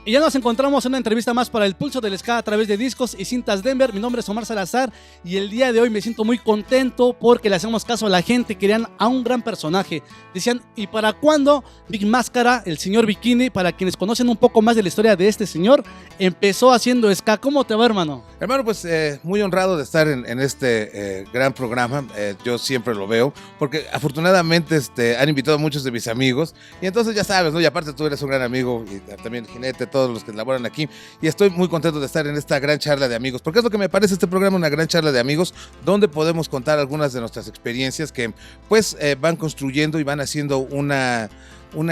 Y ya nos encontramos en una entrevista más para el Pulso del Ska a través de Discos y Cintas Denver. Mi nombre es Omar Salazar y el día de hoy me siento muy contento porque le hacemos caso a la gente. Querían a un gran personaje. Decían, ¿y para cuándo Big Máscara, el señor Bikini? Para quienes conocen un poco más de la historia de este señor, empezó haciendo ska. ¿Cómo te va, hermano? Hermano, pues muy honrado de estar en este gran programa. Yo siempre lo veo porque afortunadamente han invitado a muchos de mis amigos y entonces ya sabes, ¿no? Y aparte tú eres un gran amigo y también Jinete, todos los que laboran aquí, y estoy muy contento de estar en esta gran charla de amigos, porque es lo que me parece este programa, una gran charla de amigos, donde podemos contar algunas de nuestras experiencias que pues van construyendo y van haciendo una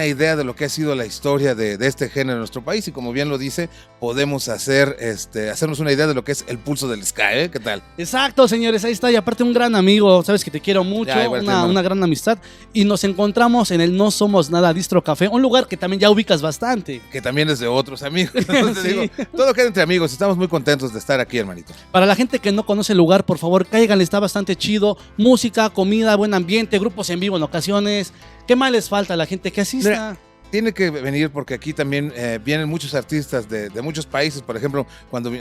idea de lo que ha sido la historia de este género en nuestro país, y como bien lo dice, podemos hacernos una idea de lo que es el pulso del ska, ¿eh? ¿Qué tal? Exacto, señores, ahí está, y aparte un gran amigo, sabes que te quiero mucho, Ya, una gran amistad, y nos encontramos en el No Somos Nada Distro Café, un lugar que también ya ubicas bastante. Que también es de otros amigos, entonces Sí. digo, todo queda entre amigos, estamos muy contentos de estar aquí, hermanito. Para la gente que no conoce el lugar, por favor, cáiganle, está bastante chido, música, comida, buen ambiente, grupos en vivo en ocasiones. ¿Qué más les falta a la gente que asista? Mira, tiene que venir porque aquí también vienen muchos artistas de muchos países. Por ejemplo,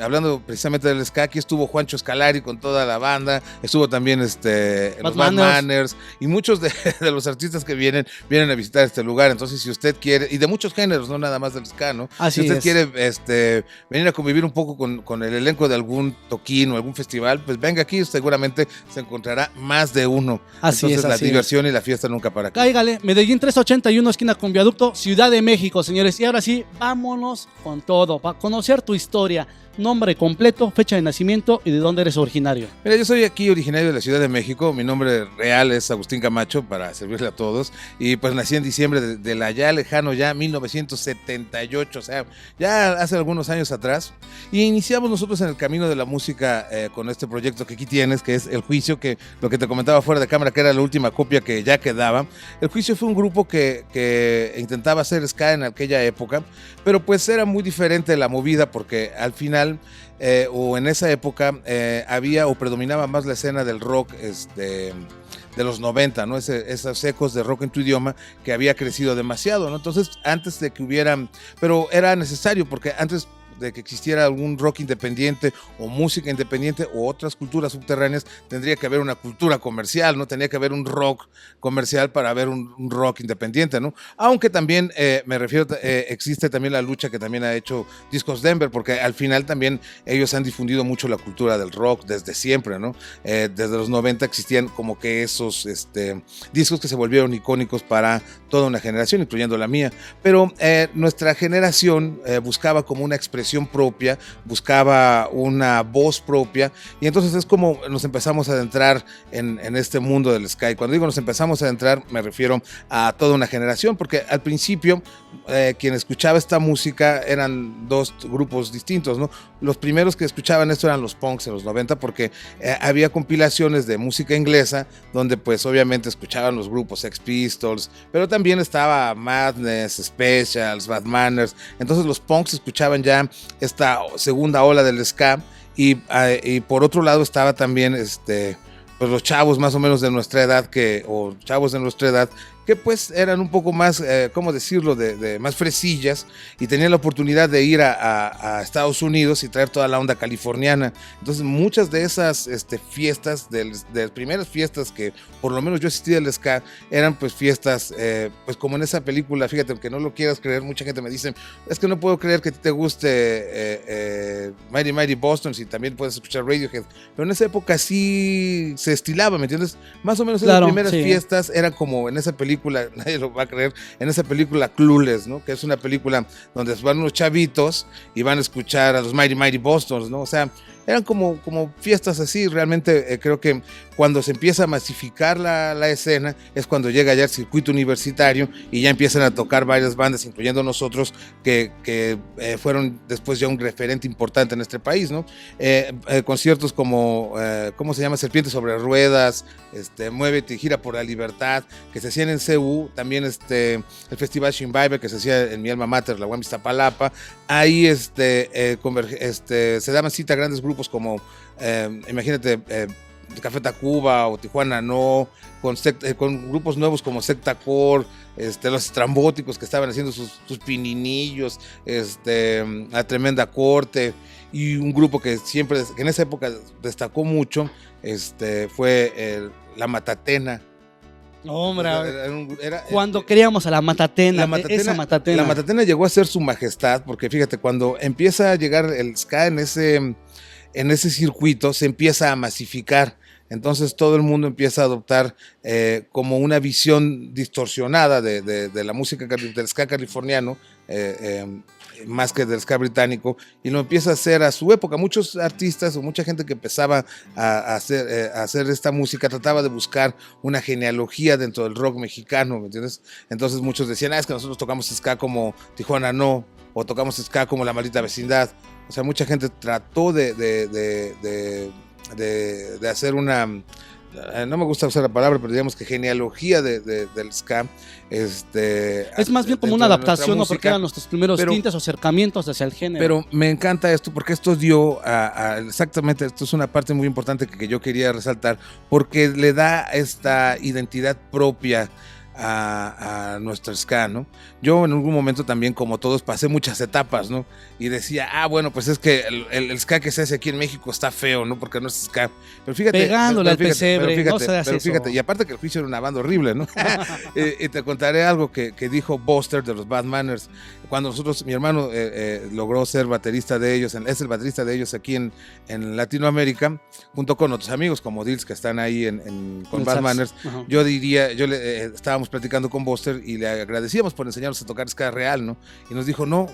hablando precisamente del ska, aquí estuvo Juancho Escalari con toda la banda, estuvo también los Bad Manners, y muchos de los artistas que vienen a visitar este lugar. Entonces, si usted quiere, y de muchos géneros, no nada más del ska, ¿no? Así si usted es. quiere venir a convivir un poco con el elenco de algún toquín o algún festival, pues venga aquí, seguramente se encontrará más de uno. Así Entonces, es, la así diversión y la fiesta nunca para acá. Cáigale, Medellín 381, esquina con Viaducto, Ciudad de México, señores. Y ahora sí, vámonos con todo, para conocer tu historia. Nombre completo, fecha de nacimiento y de dónde eres originario. Mira, yo soy aquí originario de la Ciudad de México. Mi nombre real es Agustín Camacho, para servirle a todos. Y pues nací en diciembre de la ya lejano, ya 1978, o sea, ya hace algunos años atrás. Y iniciamos nosotros en el camino de la música con este proyecto que aquí tienes, que es El Juicio, que lo que te comentaba fuera de cámara, que era la última copia que ya quedaba. El Juicio fue un grupo que intentaba hacer ska en aquella época, pero pues era muy diferente la movida porque al final o en esa época había o predominaba más la escena del rock de los 90, ¿no? Esos ecos de rock en tu idioma que había crecido demasiado, ¿no? Entonces, antes de que hubieran, pero era necesario porque antes de que existiera algún rock independiente o música independiente o otras culturas subterráneas, tendría que haber una cultura comercial, ¿no? Tendría que haber un rock comercial para haber un rock independiente, ¿no? Aunque también me refiero, existe también la lucha que también ha hecho Discos Denver, porque al final también ellos han difundido mucho la cultura del rock desde siempre, ¿no? Desde los 90 existían como que esos discos que se volvieron icónicos para toda una generación, incluyendo la mía, pero nuestra generación buscaba como una expresión propia, buscaba una voz propia, y entonces es como nos empezamos a adentrar en este mundo del ska. Cuando digo nos empezamos a adentrar, me refiero a toda una generación, porque al principio quien escuchaba esta música eran dos grupos distintos, ¿no? Los primeros que escuchaban esto eran los punks en los 90, porque había compilaciones de música inglesa, donde pues obviamente escuchaban los grupos Sex Pistols, pero también estaba Madness, Specials, Bad Manners. Entonces los punks escuchaban ya esta segunda ola del ska, y por otro lado estaba también pues los chavos más o menos de nuestra edad, o chavos de nuestra edad que pues eran un poco más, ¿cómo decirlo?, de más fresillas, y tenían la oportunidad de ir a Estados Unidos y traer toda la onda californiana. Entonces muchas de esas fiestas, de las primeras fiestas que por lo menos yo asistí al ska, eran pues fiestas, pues como en esa película, fíjate, aunque no lo quieras creer, mucha gente me dice, es que no puedo creer que te guste Mighty Mighty Boston, si también puedes escuchar Radiohead, pero en esa época sí se estilaba, ¿me entiendes? Más o menos Claro, esas primeras sí. fiestas eran como en esa película, nadie lo va a creer, en esa película Clueless, ¿no? Que es una película donde van unos chavitos y van a escuchar a los Mighty Mighty Bostons, ¿no? O sea, eran como fiestas así. Realmente creo que cuando se empieza a masificar la escena es cuando llega ya el circuito universitario y ya empiezan a tocar varias bandas, incluyendo nosotros, que fueron después ya un referente importante en este país, ¿no? Conciertos como, ¿cómo se llama? Serpientes sobre Ruedas, Muévete y Gira por la Libertad, que se hacían en CU, también el Festival Shimbiber, que se hacía en mi alma mater, la UAM Iztapalapa. Ahí se daban cita a grandes grupos como, imagínate, Café Tacuba o Tijuana No, con grupos nuevos como Secta Core, los Estrambóticos que estaban haciendo sus pininillos, La Tremenda Corte, y un grupo que en esa época destacó mucho, fue La Matatena. Hombre, cuando queríamos a la Matatena, esa Matatena. La Matatena llegó a ser su majestad, porque fíjate, cuando empieza a llegar el ska en ese circuito, se empieza a masificar. Entonces todo el mundo empieza a adoptar como una visión distorsionada de la música del ska californiano, más que del ska británico, y lo empieza a hacer a su época. Muchos artistas o mucha gente que empezaba a hacer esta música trataba de buscar una genealogía dentro del rock mexicano, ¿me entiendes? Entonces muchos decían, es que nosotros tocamos ska como Tijuana No, o tocamos ska como La Maldita Vecindad. O sea, mucha gente trató de hacer una, no me gusta usar la palabra, pero digamos que genealogía del ska. Es más bien como una adaptación, ¿no? Porque eran nuestros primeros tintes o acercamientos hacia el género. Pero me encanta esto, porque esto dio exactamente, esto es una parte muy importante que yo quería resaltar, porque le da esta identidad propia a nuestro ska, ¿no? Yo en algún momento también, como todos, pasé muchas etapas, ¿no? Y decía, bueno, pues es que el ska que se hace aquí en México está feo, ¿no? Porque no es ska. Pero fíjate, pegándole al pesebre, pero fíjate, y aparte que el juicio era una banda horrible, ¿no? Y te contaré algo que dijo Buster de los Bad Manners. Cuando mi hermano logró ser baterista de ellos, es el baterista de ellos aquí en Latinoamérica, junto con otros amigos como Dils que están ahí con Bad Manners. Yo diría, estábamos platicando con Buster y le agradecíamos por enseñarnos a tocar ska real, ¿no? Y nos dijo, no,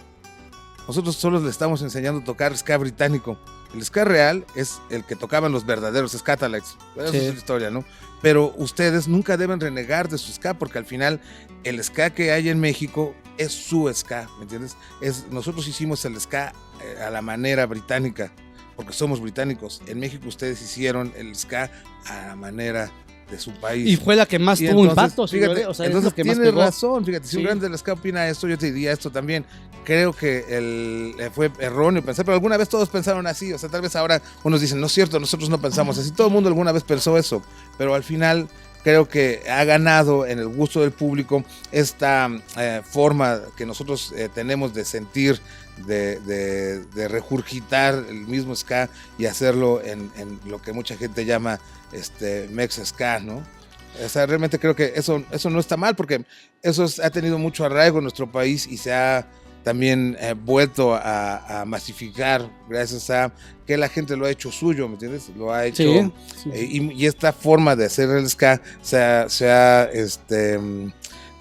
nosotros solo le estamos enseñando a tocar ska británico. El ska real es el que tocaban los verdaderos Skatalites. Esa es la historia, ¿no? Pero ustedes nunca deben renegar de su ska, porque al final el ska que hay en México es su ska, ¿me entiendes? Nosotros hicimos el ska a la manera británica, porque somos británicos. En México ustedes hicieron el ska a la manera de su país. Y fue la que más tuvo impacto, fíjate, o sea, entonces es lo que más tienes pegó. razón, fíjate, si un grande del ska opina esto, yo te diría esto también. Creo que fue erróneo pensar, pero alguna vez todos pensaron así, o sea, tal vez ahora unos dicen, no es cierto, nosotros no pensamos así, todo el mundo alguna vez pensó eso, pero al final creo que ha ganado en el gusto del público esta forma que nosotros tenemos de sentir, de regurgitar el mismo ska y hacerlo en lo que mucha gente llama Mex Ska, ¿no? O sea, realmente creo que eso no está mal, porque eso ha tenido mucho arraigo en nuestro país y se ha también vuelto a masificar gracias a que la gente lo ha hecho suyo, ¿me entiendes? Lo ha hecho, y esta forma de hacer el ska se ha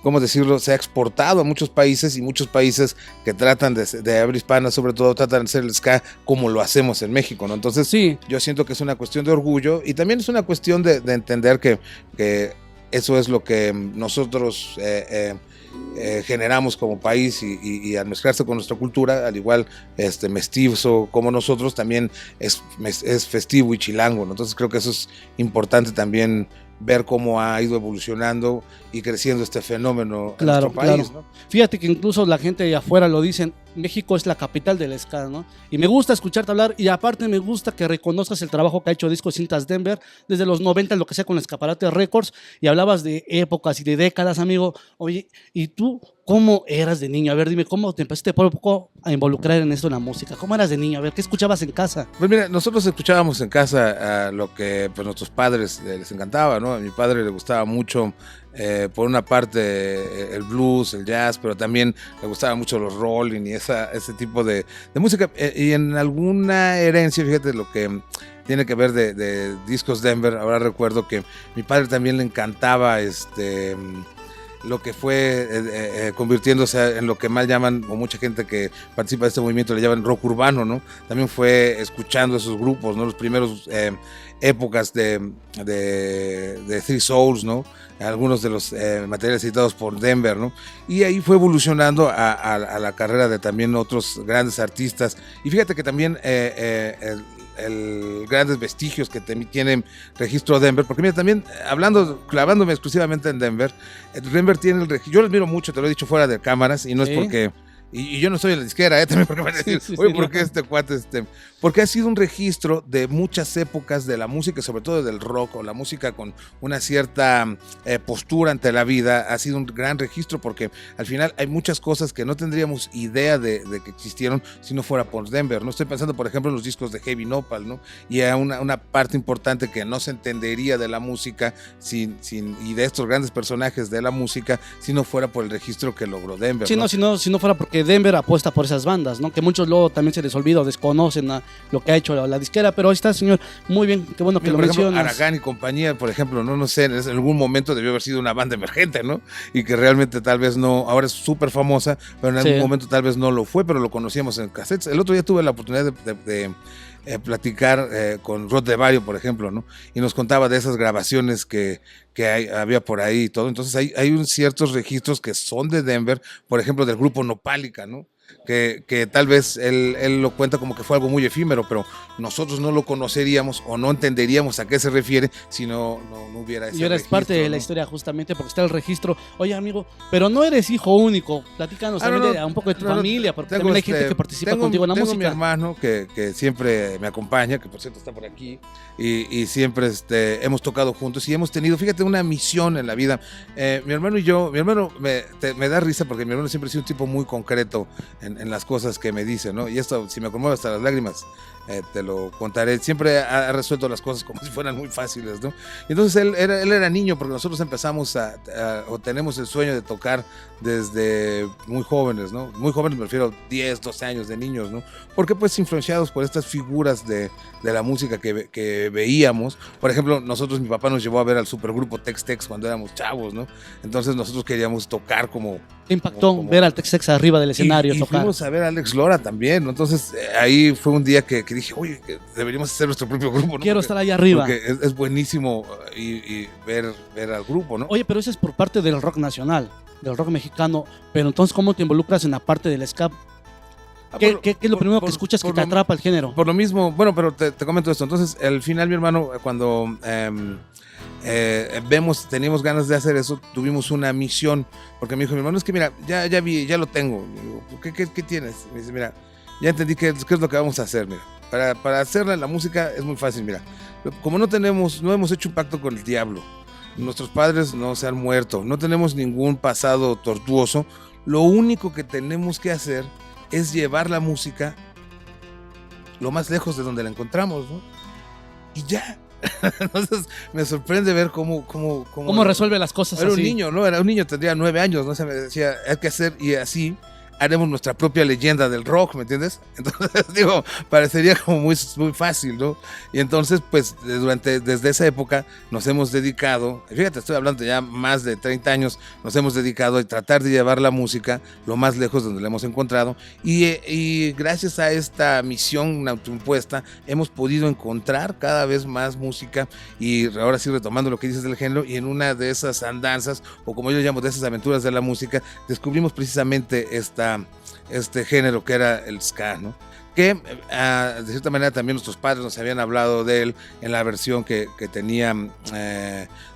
¿cómo decirlo? Se ha exportado a muchos países, y muchos países que tratan de habla hispana, sobre todo, tratan de hacer el ska como lo hacemos en México, ¿no? Entonces, yo siento que es una cuestión de orgullo, y también es una cuestión de entender que eso es lo que nosotros generamos como país, y al mezclarse con nuestra cultura, al igual mestizo como nosotros, también es festivo y chilango, ¿no? Entonces creo que eso es importante también, ver cómo ha ido evolucionando y creciendo este fenómeno en nuestro país, ¿no? Fíjate que incluso la gente de afuera lo dicen, México es la capital del ska, ¿no? Y me gusta escucharte hablar, y aparte me gusta que reconozcas el trabajo que ha hecho Discos y Cintas Denver desde los 90, lo que sea con Escaparate Records, y hablabas de épocas y de décadas, amigo. Oye, ¿y tú cómo eras de niño? A ver, dime, ¿cómo te empezaste poco a involucrar en esto, en la música? ¿Cómo eras de niño? A ver, ¿qué escuchabas en casa? Pues mira, nosotros escuchábamos en casa lo que pues nuestros padres les encantaba, ¿no? A mi padre le gustaba mucho, por una parte, el blues, el jazz, pero también le gustaba mucho los rolling y ese tipo de música. Y en alguna herencia, fíjate lo que tiene que ver de Discos Denver. Ahora recuerdo que mi padre también le encantaba lo que fue convirtiéndose en lo que mal llaman, o mucha gente que participa de este movimiento le llaman rock urbano, ¿no? También fue escuchando esos grupos, ¿no? Los primeros épocas de Three Souls, ¿no? Algunos de los materiales editados por Denver, ¿no? Y ahí fue evolucionando a la carrera de también otros grandes artistas. Y fíjate que también grandes vestigios que tienen registro Denver, porque mira, también clavándome exclusivamente en Denver, Denver tiene el registro. Yo lo admiro mucho, te lo he dicho fuera de cámaras, y no es porque y yo no soy en la disquera, también porque van a decir, oye, ¿por qué este cuate? Porque ha sido un registro de muchas épocas de la música, sobre todo del rock, o la música con una cierta postura ante la vida. Ha sido un gran registro porque al final hay muchas cosas que no tendríamos idea de que existieron si no fuera por Denver, ¿no? Estoy pensando, por ejemplo, en los discos de Heavy Nopal, ¿no? Y a una parte importante que no se entendería de la música y de estos grandes personajes de la música si no fuera por el registro que logró Denver. Sí, ¿no? Si no fuera porque Denver apuesta por esas bandas, ¿no? Que muchos luego también se les olvida o desconocen lo que ha hecho la disquera, pero ahí está, señor, muy bien, qué bueno que lo mencionas. Aragán y compañía, por ejemplo, no sé, en algún momento debió haber sido una banda emergente, ¿no? Y que realmente tal vez no, ahora es súper famosa, pero en algún momento tal vez no lo fue, pero lo conocíamos en cassettes. El otro día tuve la oportunidad de platicar con Rod DeVario, por ejemplo, ¿no? Y nos contaba de esas grabaciones que había por ahí y todo. Entonces hay ciertos registros que son de Denver, por ejemplo, del grupo Nopálica, ¿no? Que tal vez él lo cuenta como que fue algo muy efímero, pero nosotros no lo conoceríamos o no entenderíamos a qué se refiere si no hubiera ese y eres parte de la historia justamente porque está el registro. Oye, amigo, pero no eres hijo único, platícanos también un poco de tu familia, porque también hay gente que participa contigo en la música. Tengo mi hermano que siempre me acompaña, que por cierto está por aquí, y siempre hemos tocado juntos y hemos tenido, fíjate, una misión en la vida. Mi hermano y yo, me da risa porque mi hermano siempre ha sido un tipo muy concreto en las cosas que me dice, ¿no? Y esto, si me conmueve hasta las lágrimas, te lo contaré. Siempre ha resuelto las cosas como si fueran muy fáciles, ¿no? Y entonces él era niño, porque nosotros empezamos o tenemos el sueño de tocar desde muy jóvenes, ¿no? Muy jóvenes me refiero a 10, 12 años de niños, ¿no? Porque pues influenciados por estas figuras de la música que veíamos. Por ejemplo, mi papá nos llevó a ver al supergrupo Tex-Tex cuando éramos chavos, ¿no? Entonces nosotros queríamos tocar como... ¿Te impactó ver al Tex-Tex arriba del escenario y tocar? Fuimos a ver a Alex Lora también, ¿no? Entonces ahí fue un día que dije, oye, que deberíamos hacer nuestro propio grupo, ¿no? Quiero estar ahí arriba. Porque es buenísimo y ver al grupo, ¿no? Oye, pero eso es por parte del rock nacional, del rock mexicano, pero entonces, ¿cómo te involucras en la parte del ska? ¿Qué es lo primero que escuchas que te atrapa el género? Por lo mismo, bueno, pero te comento esto. Entonces, al final, mi hermano, cuando teníamos ganas de hacer eso, tuvimos una misión, porque me dijo mi hermano, es que mira, ya lo tengo. ¿Qué tienes? Me dice, mira, ya entendí qué es lo que vamos a hacer, mira. Para hacerla en la música es muy fácil, mira. Como no hemos hecho un pacto con el diablo, nuestros padres no se han muerto, no tenemos ningún pasado tortuoso, lo único que tenemos que hacer es llevar la música lo más lejos de donde la encontramos, ¿no? Y ya. Entonces me sorprende ver cómo resuelve las cosas. Era así. Un niño, ¿no? Era un niño, tendría 9 años, ¿no? Se me decía, hay que hacer, y así haremos nuestra propia leyenda del rock, ¿me entiendes? Entonces, digo, parecería como muy, muy fácil, ¿no? Y entonces, pues, desde esa época nos hemos dedicado, fíjate, estoy hablando ya más de 30 años, nos hemos dedicado a tratar de llevar la música lo más lejos donde la hemos encontrado, y gracias a esta misión autoimpuesta hemos podido encontrar cada vez más música, y ahora sí retomando lo que dices del género, y en una de esas andanzas, o como yo llamo, de esas aventuras de la música, descubrimos precisamente este género que era el ska, ¿no? Que de cierta manera también nuestros padres nos habían hablado de él en la versión que tenía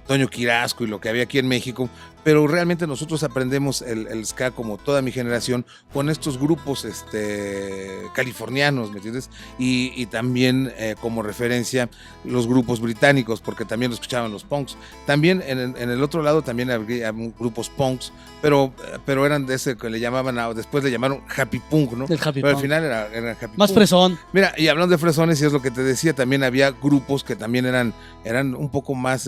Toño Quirasco y lo que había aquí en México, pero realmente nosotros aprendemos el ska, como toda mi generación, con estos grupos californianos, ¿me entiendes? Y también como referencia los grupos británicos, porque también lo escuchaban los punks. También en el otro lado también había grupos punks, pero eran de ese que le llamaban, después le llamaron happy punk, ¿no? Pero al final era happy punk. Más fresón. Mira, y hablando de fresones, y es lo que te decía, también había grupos que también eran un poco más,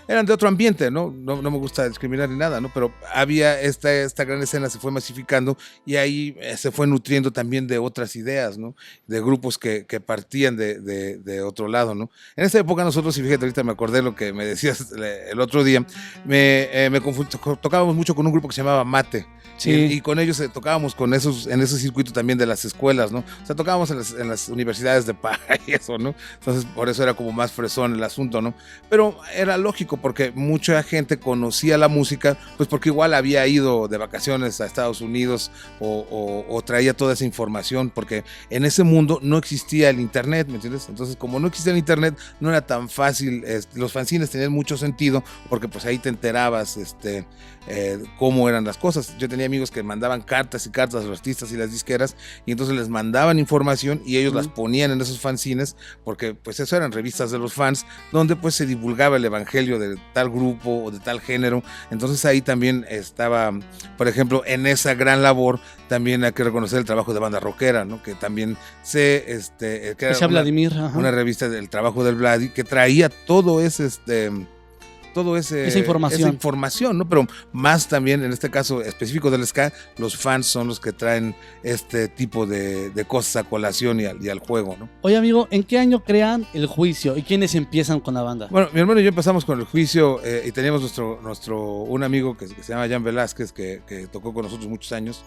eran de otro ambiente, ¿no? No me gusta discriminar ni nada, ¿no? Pero había esta gran escena, se fue masificando, y ahí se fue nutriendo también de otras ideas, ¿no? De grupos que partían de otro lado, ¿no? En esa época nosotros, y fíjate, ahorita me acordé lo que me decías el otro día, me confundí, tocábamos mucho con un grupo que se llamaba Mate. Sí. Y con ellos tocábamos en ese circuito también de las escuelas, ¿no? O sea, tocábamos en las universidades de paga y eso, ¿no? Entonces, por eso era como más fresón el asunto, ¿no? Pero era lógico, porque mucha gente conocía conocía la música, pues porque igual había ido de vacaciones a Estados Unidos o traía toda esa información, porque en ese mundo no existía el internet, ¿me entiendes? Entonces, como no existía el internet, no era tan fácil, los fanzines tenían mucho sentido, porque pues ahí te enterabas, cómo eran las cosas. Yo tenía amigos que mandaban cartas y cartas a los artistas y las disqueras, y entonces les mandaban información y ellos las ponían en esos fanzines, porque pues eso eran revistas de los fans, donde pues se divulgaba el evangelio de tal grupo o de tal género. Entonces ahí también estaba, por ejemplo, en esa gran labor, también hay que reconocer el trabajo de Banda Rockera, ¿no? Que también que era Vladimir, una revista del trabajo del Vladi, que traía esa información, ¿no? Pero más también, en este caso específico del ska, los fans son los que traen este tipo de cosas a colación y al juego, ¿no? Oye, amigo, ¿en qué año crean El Juicio y quiénes empiezan con la banda? Bueno, mi hermano y yo empezamos con El Juicio, y teníamos un amigo que se llama Jan Velázquez, que tocó con nosotros muchos años.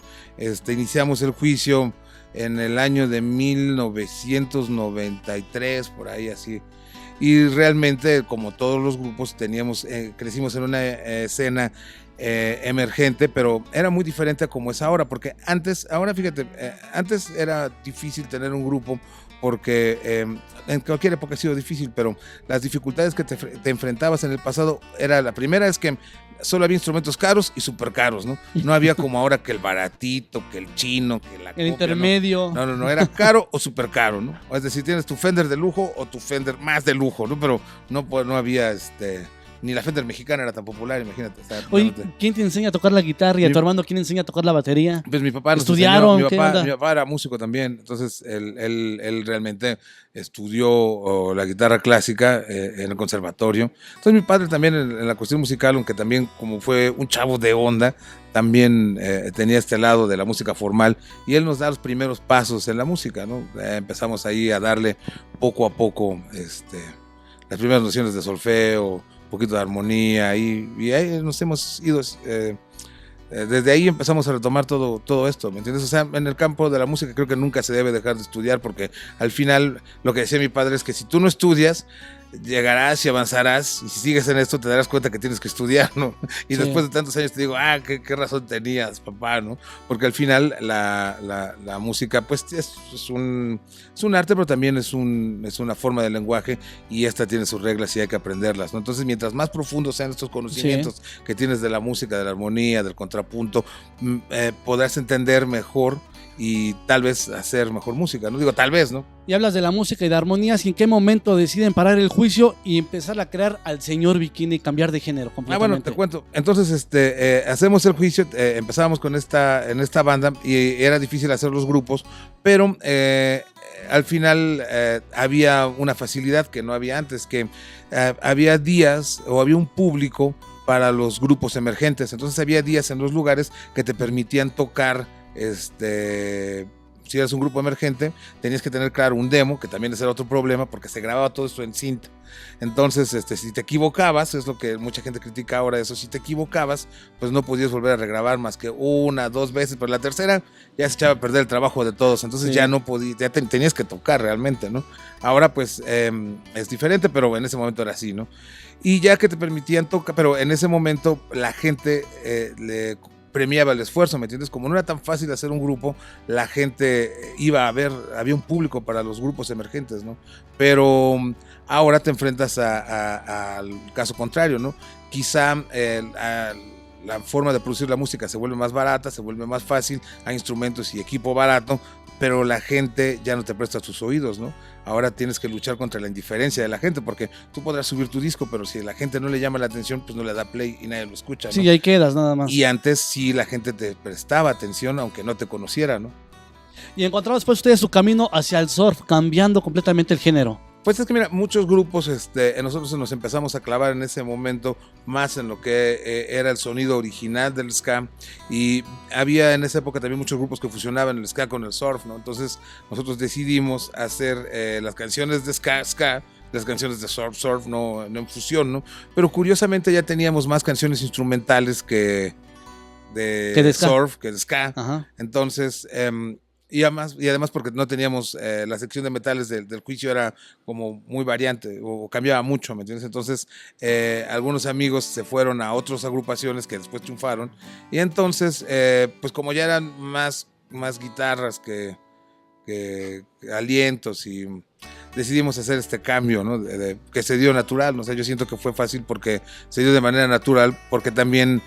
Iniciamos El Juicio en el año de 1993, por ahí así. Y realmente, como todos los grupos, crecimos en una escena emergente, pero era muy diferente a como es ahora, porque ahora fíjate, antes era difícil tener un grupo, porque en cualquier época ha sido difícil, pero las dificultades que te enfrentabas en el pasado, la primera es que solo había instrumentos caros y súper caros, ¿no? No había como ahora que el baratito, que el chino, que la el intermedio. No, era caro o súper caro, ¿no? Es decir, tienes tu Fender de lujo o tu Fender más de lujo, ¿no? Pero no había ni la Fender mexicana era tan popular, imagínate. Oye, ¿quién te enseña a tocar la guitarra? ¿Y a tu hermano quién enseña a tocar la batería? Pues mi papá nos ¿Estudiaron? enseñó. Mi papá era músico también, entonces él realmente estudió la guitarra clásica en el conservatorio. Entonces mi padre también en la cuestión musical, aunque también como fue un chavo de onda, también tenía este lado de la música formal, y él nos da los primeros pasos en la música, ¿no? Empezamos ahí a darle poco a poco las primeras nociones de solfeo, un poquito de armonía, y ahí nos hemos ido, desde ahí empezamos a retomar todo esto, ¿me entiendes? O sea, en el campo de la música creo que nunca se debe dejar de estudiar, porque al final lo que decía mi padre es que si tú no estudias, llegarás y avanzarás, y si sigues en esto te darás cuenta que tienes que estudiar, ¿no? Y después de tantos años te digo, qué razón tenías, papá, ¿no? Porque al final la música pues es un arte, pero también es una forma de lenguaje, y esta tiene sus reglas y hay que aprenderlas, ¿no? Entonces, mientras más profundos sean estos conocimientos que tienes de la música, de la armonía, del contrapunto, podrás entender mejor y tal vez hacer mejor música, no digo tal vez, ¿no? Y hablas de la música y de armonías, ¿y en qué momento deciden parar El Juicio y empezar a crear al señor Bikini y cambiar de género completamente? Bueno, te cuento. Entonces, hacemos El Juicio, empezábamos en esta banda, y era difícil hacer los grupos, pero al final había una facilidad que no había antes, que había días o había un público para los grupos emergentes. Entonces había días en los lugares que te permitían tocar si eras un grupo emergente, tenías que tener claro un demo, que también ese era otro problema, porque se grababa todo esto en cinta. Entonces, si te equivocabas, es lo que mucha gente critica ahora, eso, si te equivocabas, pues no podías volver a regrabar más que 1, 2 veces, pero la tercera ya se echaba a perder el trabajo de todos, entonces ya no podías, tenías que tocar realmente, ¿no? Ahora pues es diferente, pero en ese momento era así, ¿no? Y ya que te permitían tocar, pero en ese momento la gente le premiaba el esfuerzo, ¿me entiendes? Como no era tan fácil hacer un grupo, la gente iba a ver, había un público para los grupos emergentes, ¿no? Pero ahora te enfrentas al caso contrario, ¿no? Quizá la forma de producir la música se vuelve más barata, se vuelve más fácil, hay instrumentos y equipo barato, pero la gente ya no te presta sus oídos, ¿no? Ahora tienes que luchar contra la indiferencia de la gente, porque tú podrás subir tu disco, pero si la gente no le llama la atención, pues no le da play y nadie lo escucha, ¿no? Sí, ahí quedas nada más. Y antes sí la gente te prestaba atención, aunque no te conociera, ¿no? Y encontraron después ustedes su camino hacia el surf, cambiando completamente el género. Pues es que mira, muchos grupos, nosotros nos empezamos a clavar en ese momento más en lo que era el sonido original del ska, y había en esa época también muchos grupos que fusionaban el ska con el surf, ¿no? Entonces nosotros decidimos hacer las canciones de ska, las canciones de surf, no en fusión, ¿no? Pero curiosamente ya teníamos más canciones instrumentales que de surf, que de ska. Ajá. Entonces Y además porque no teníamos la sección de metales del juicio, era como muy variante o cambiaba mucho, ¿me entiendes? Entonces algunos amigos se fueron a otras agrupaciones que después triunfaron y entonces pues como ya eran más guitarras que alientos y decidimos hacer este cambio, ¿no? Que se dio natural, ¿no? O sea, yo siento que fue fácil porque se dio de manera natural, porque también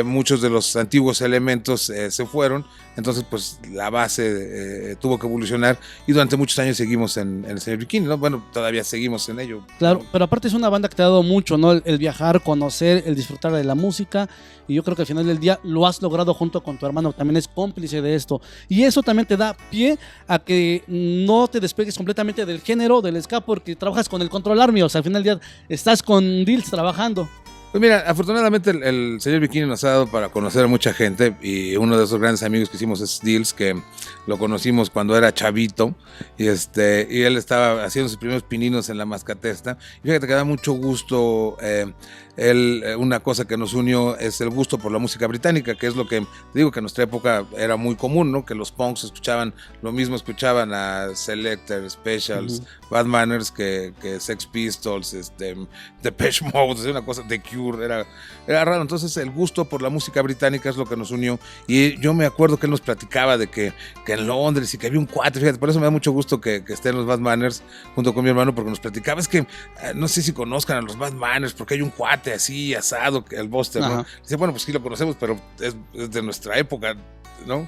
muchos de los antiguos elementos se fueron, entonces pues la base tuvo que evolucionar y durante muchos años seguimos en el Señor Bikini, ¿no? Bueno, todavía seguimos en ello. Claro, ¿no? pero aparte es una banda que te ha dado mucho, ¿no? El viajar, conocer, el disfrutar de la música, y yo creo que al final del día lo has logrado junto con tu hermano, que también es cómplice de esto, y eso también te da pie a que no te despegues completamente del género, del ska, porque trabajas con el Control Army, o sea, al final del día estás con Dils trabajando. Pues mira, afortunadamente el Señor Bikini nos ha dado para conocer a mucha gente y uno de esos grandes amigos que hicimos es Dils, que lo conocimos cuando era chavito y él estaba haciendo sus primeros pininos en la Mascatesta y fíjate que da mucho gusto. Una cosa que nos unió es el gusto por la música británica, que es lo que te digo que en nuestra época era muy común, ¿no? Que los punks escuchaban lo mismo, escuchaban a Selecter, Specials, Bad Manners que Sex Pistols, Depeche Mode, una cosa, The Cure, era raro. Entonces el gusto por la música británica es lo que nos unió y yo me acuerdo que él nos platicaba de que en Londres y que había un cuate, fíjate, por eso me da mucho gusto que estén los Bad Manners junto con mi hermano, porque nos platicaba, es que no sé si conozcan a los Bad Manners, porque hay un cuate así asado, el Buster, ¿no? Dice, bueno, pues sí lo conocemos, pero es de nuestra época, ¿no?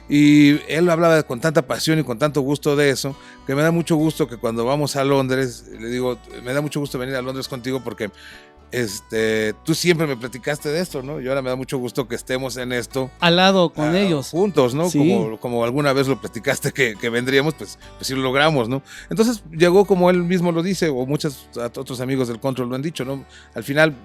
Y él hablaba con tanta pasión y con tanto gusto de eso, que me da mucho gusto que cuando vamos a Londres, le digo, me da mucho gusto venir a Londres contigo porque tú siempre me platicaste de esto, ¿no? Y ahora me da mucho gusto que estemos en esto. Al lado con ellos. Juntos, ¿no? Sí. Como alguna vez lo platicaste que vendríamos, pues sí lo logramos, ¿no? Entonces llegó como él mismo lo dice, o muchos otros amigos del Control lo han dicho, ¿no? Al final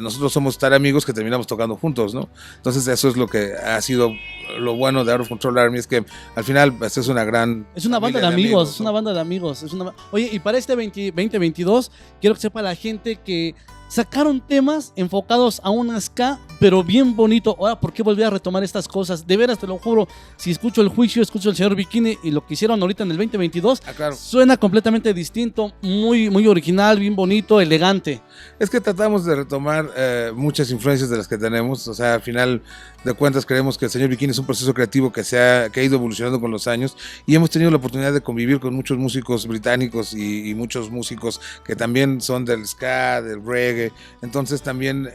nosotros somos tan amigos que terminamos tocando juntos, ¿no? Entonces eso es lo que ha sido lo bueno de Out of Control Army, es que al final pues, es una gran... Es una banda de amigos, ¿no? Es una banda de amigos. Oye, y para este 2022, quiero que sepa la gente que sacaron temas enfocados a un ska, pero bien bonito. Ahora, ¿por qué volví a retomar estas cosas? De veras, te lo juro, si escucho el juicio, escucho el Señor Bikini y lo que hicieron ahorita en el 2022, claro. Suena completamente distinto, muy, muy original, bien bonito, elegante. Es que tratamos de retomar muchas influencias de las que tenemos, o sea, al final de cuentas creemos que el Señor Bikini es un proceso creativo que ha ido evolucionando con los años y hemos tenido la oportunidad de convivir con muchos músicos británicos y muchos músicos que también son del ska, del reggae, entonces también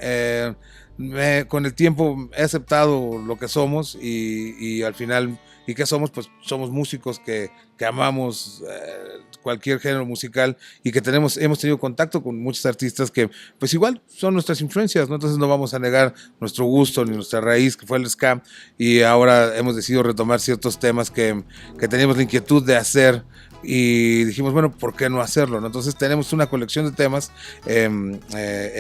con el tiempo he aceptado lo que somos y al final, ¿y qué somos? Pues somos músicos que amamos cualquier género musical y que hemos tenido contacto con muchos artistas que pues igual son nuestras influencias, ¿no? Entonces no vamos a negar nuestro gusto ni nuestra raíz, que fue el ska, y ahora hemos decidido retomar ciertos temas que teníamos la inquietud de hacer y dijimos, bueno, ¿por qué no hacerlo? ¿No? Entonces tenemos una colección de temas en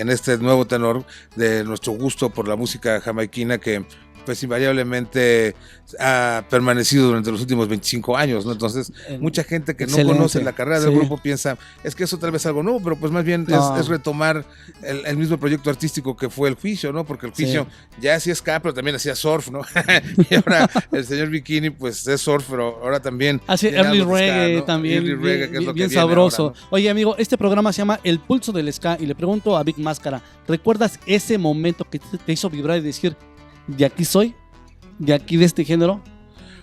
este nuevo tenor de nuestro gusto por la música jamaiquina que pues invariablemente ha permanecido durante los últimos 25 años, ¿no? Entonces, mucha gente que no conoce la carrera del grupo piensa, es que eso tal vez es algo nuevo, pero pues más bien es retomar el mismo proyecto artístico que fue el juicio, ¿no? Porque el juicio ya hacía ska, pero también hacía surf, ¿no? Y ahora el Señor Bikini, pues es surf, pero ahora también hace early reggae, ¿no? También, early reggae, que es lo bien que sabroso. ahora, ¿no? Oye, amigo, este programa se llama El Pulso del Ska y le pregunto a Big Máscara, ¿recuerdas ese momento que te hizo vibrar y decir, de aquí soy, de aquí de este género?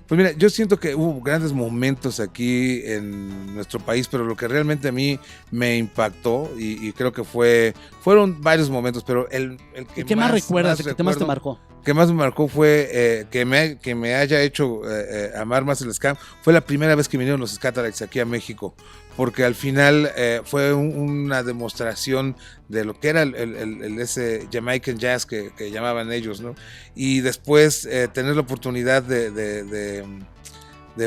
Pues mira, yo siento que hubo grandes momentos aquí en nuestro país, pero lo que realmente a mí me impactó y creo que fueron varios momentos, pero el que ¿Qué más recuerdas? ¿El que más te marcó? Que más me marcó fue que me haya hecho amar más el ska. Fue la primera vez que vinieron los Skatalites aquí a México, porque al final fue una demostración de lo que era ese Jamaican Jazz que llamaban ellos, ¿no? Y después tener la oportunidad de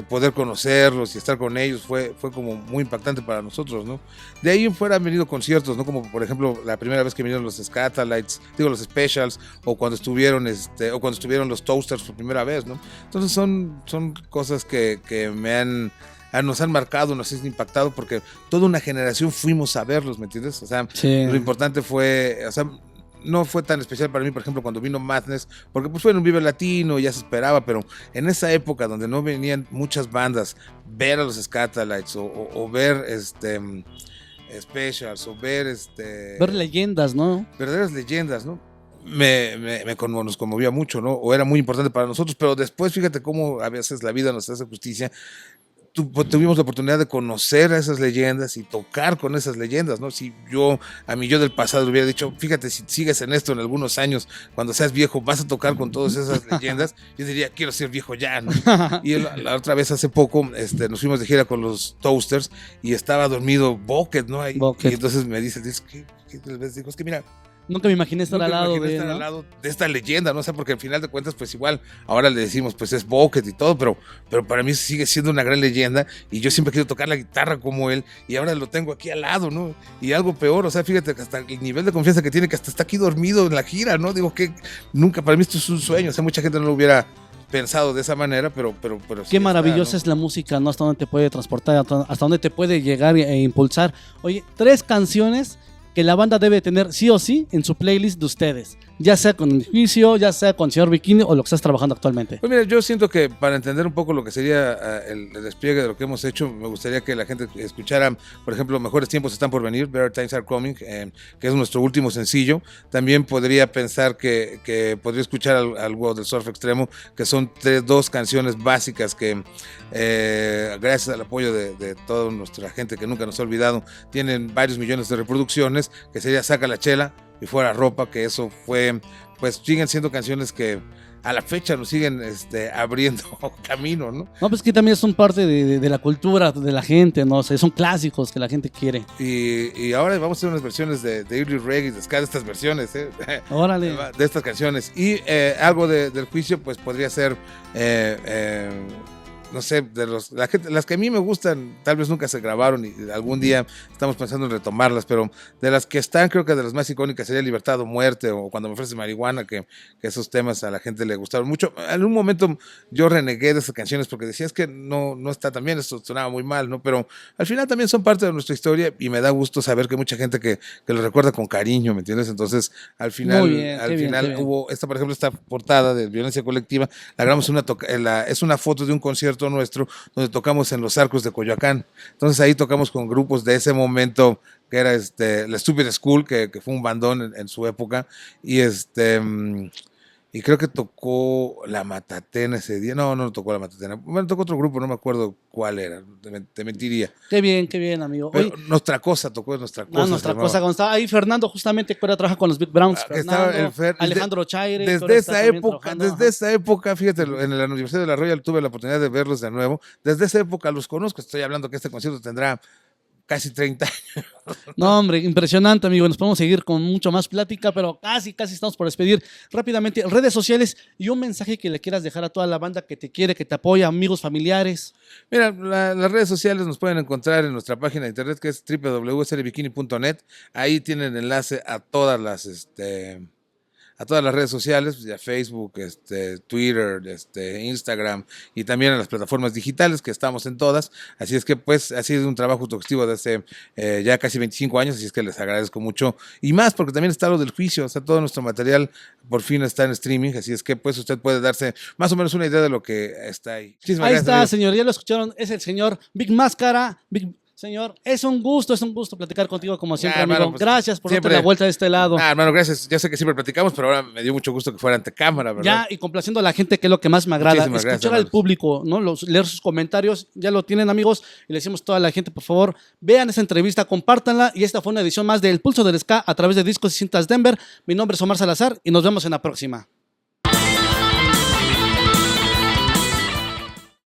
poder conocerlos y estar con ellos fue como muy impactante para nosotros, ¿no? De ahí en fuera han venido conciertos, ¿no? Como por ejemplo la primera vez que vinieron los Skatalites, los Specials, o cuando estuvieron los Toasters por primera vez, ¿no? Entonces son cosas que nos han marcado, nos han impactado, porque toda una generación fuimos a verlos, ¿me entiendes? O sea, lo importante fue, o sea, no fue tan especial para mí, por ejemplo, cuando vino Madness, porque pues fue en un Vive Latino, ya se esperaba, pero en esa época donde no venían muchas bandas, ver a los Scatalites o ver Specials o ver Ver leyendas, ¿no? verdaderas leyendas, ¿no? Nos conmovía mucho, ¿no? O era muy importante para nosotros, pero después fíjate cómo a veces la vida nos hace justicia. Tuvimos la oportunidad de conocer a esas leyendas y tocar con esas leyendas, ¿no? Si a mí yo del pasado le hubiera dicho, fíjate, si sigues en esto en algunos años, cuando seas viejo, vas a tocar con todas esas leyendas, yo diría, quiero ser viejo ya, ¿no? Y la otra vez hace poco nos fuimos de gira con los Toasters y estaba dormido Bucket, ¿no? Ahí, y entonces me dice, ¿qué les digo? Es que mira, nunca me imaginé estar al lado al lado de esta leyenda, ¿no? O sea, porque al final de cuentas, pues igual, ahora le decimos, pues es Bucket y todo, pero para mí sigue siendo una gran leyenda y yo siempre quiero tocar la guitarra como él y ahora lo tengo aquí al lado, ¿no? Y algo peor, o sea, fíjate que hasta el nivel de confianza que tiene, que hasta está aquí dormido en la gira, ¿no? Digo que nunca, para mí esto es un sueño, o sea, mucha gente no lo hubiera pensado de esa manera, pero qué maravillosa es la música, ¿no? Hasta dónde te puede transportar, hasta dónde te puede llegar e impulsar. Oye, 3 canciones que la banda debe tener sí o sí en su playlist de ustedes, ya sea con El Juicio, ya sea con Señor Bikini o lo que estás trabajando actualmente. Pues mira, yo siento que para entender un poco lo que sería el despliegue de lo que hemos hecho, me gustaría que la gente escuchara, por ejemplo, Mejores Tiempos Están por Venir, Better Times Are Coming, que es nuestro último sencillo. También podría pensar que podría escuchar algo del Surf Extremo, que son 2 canciones básicas que gracias al apoyo de toda nuestra gente que nunca nos ha olvidado, tienen varios millones de reproducciones, que sería Saca la Chela y Fuera Ropa, que eso fue, pues siguen siendo canciones que a la fecha nos siguen abriendo camino, ¿no? No, pues que también son parte de la cultura de la gente, ¿no? O sea, son clásicos que la gente quiere. Y ahora vamos a hacer unas versiones de early reggae, de ska, de estas versiones, Órale. De estas canciones. Y algo del Juicio, pues podría ser no sé, las que a mí me gustan, tal vez nunca se grabaron y algún día estamos pensando en retomarlas, pero de las que están, creo que de las más icónicas sería Libertad o Muerte o Cuando me ofreces marihuana, que esos temas a la gente le gustaron mucho. En un momento yo renegué de esas canciones porque decía, es que no está tan bien, esto sonaba muy mal, ¿no? Pero al final también son parte de nuestra historia y me da gusto saber que hay mucha gente que lo recuerda con cariño, ¿me entiendes? Entonces, al final, hubo, por ejemplo, esta portada de Violencia Colectiva, la grabamos es una foto de un concierto nuestro donde tocamos en los Arcos de Coyoacán. Entonces ahí tocamos con grupos de ese momento que era la Stupid School, que fue un bandón en su época, y creo que tocó La Matatena ese día. No tocó La Matatena. Bueno, tocó otro grupo, no me acuerdo cuál era, te mentiría. Qué bien, amigo. Pero Nuestra Cosa tocó, Nuestra Cosa. Nuestra Cosa, cuando estaba ahí Fernando, justamente, que ahora trabaja con los Big Browns. Alejandro Chaire. Desde esa época, fíjate, en la Universidad de La Royal tuve la oportunidad de verlos de nuevo. Desde esa época los conozco. Estoy hablando que este concierto tendrá casi 30 años. No, hombre, impresionante, amigo. Nos podemos seguir con mucho más plática, pero casi estamos por despedir. Rápidamente, redes sociales y un mensaje que le quieras dejar a toda la banda que te quiere, que te apoya, amigos, familiares. Mira, las redes sociales nos pueden encontrar en nuestra página de internet, que es www.seriebikini.net. Ahí tienen enlace a todas las redes sociales, ya Facebook, Twitter, Instagram y también en las plataformas digitales, que estamos en todas. Así es que pues ha sido un trabajo autogestivo de hace ya casi 25 años, así es que les agradezco mucho. Y más porque también está lo del Juicio, o sea, todo nuestro material por fin está en streaming, así es que pues usted puede darse más o menos una idea de lo que está ahí. Muchísimas gracias, está, amigo. Señor, ya lo escucharon, es el señor Big Máscara, Señor, es un gusto platicar contigo como siempre, amigo. Hermano, pues, gracias por darte la vuelta de este lado. Hermano, gracias. Ya sé que siempre platicamos, pero ahora me dio mucho gusto que fuera ante cámara, ¿verdad? Ya, y complaciendo a la gente, que es lo que más me agrada. Escuchar al público, ¿no? Leer sus comentarios, ya lo tienen, amigos. Y le decimos a toda la gente, por favor, vean esa entrevista, compártanla. Y esta fue una edición más de El Pulso del Ska a través de Discos y Cintas Denver. Mi nombre es Omar Salazar y nos vemos en la próxima.